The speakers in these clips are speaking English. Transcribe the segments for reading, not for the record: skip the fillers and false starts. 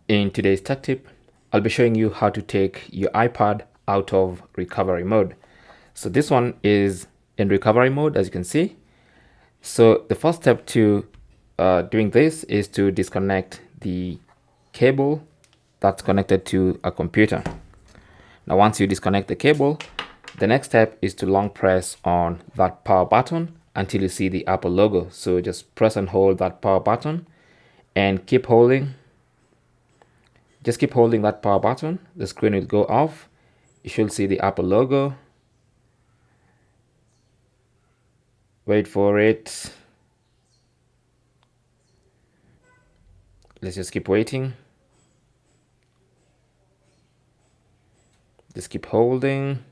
In today's tech tip, I'll be showing you how to take your iPad out of recovery mode. So this one is in recovery mode, as you can see. So the first step to doing this is to disconnect the cable that's connected to a computer. Now, once you disconnect the cable, the next step is to long press on that power button until you see the Apple logo. So just press and hold that power button and keep holding. Just keep holding that power button. The screen will go off. You should see the Apple logo. Wait for it. Let's just keep waiting. Just keep holding.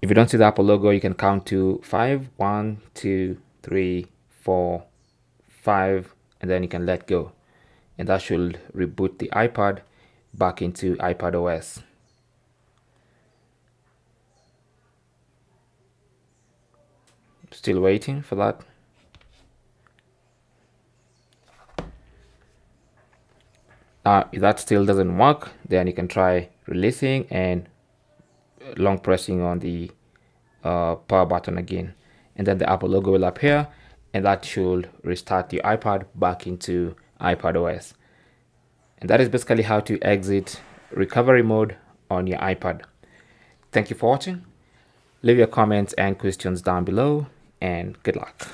If you don't see the Apple logo, you can count to 5. 1, 2, 3, 4, 5, and then you can let go. And that should reboot the iPad back into iPad OS. Still waiting for that. If that still doesn't work, then you can try releasing and long pressing on the power button again, and then the Apple logo will appear, and that should restart your iPad back into iPad OS. And that is basically how to exit recovery mode on your iPad. Thank you for watching. Leave your comments and questions down below, and good luck.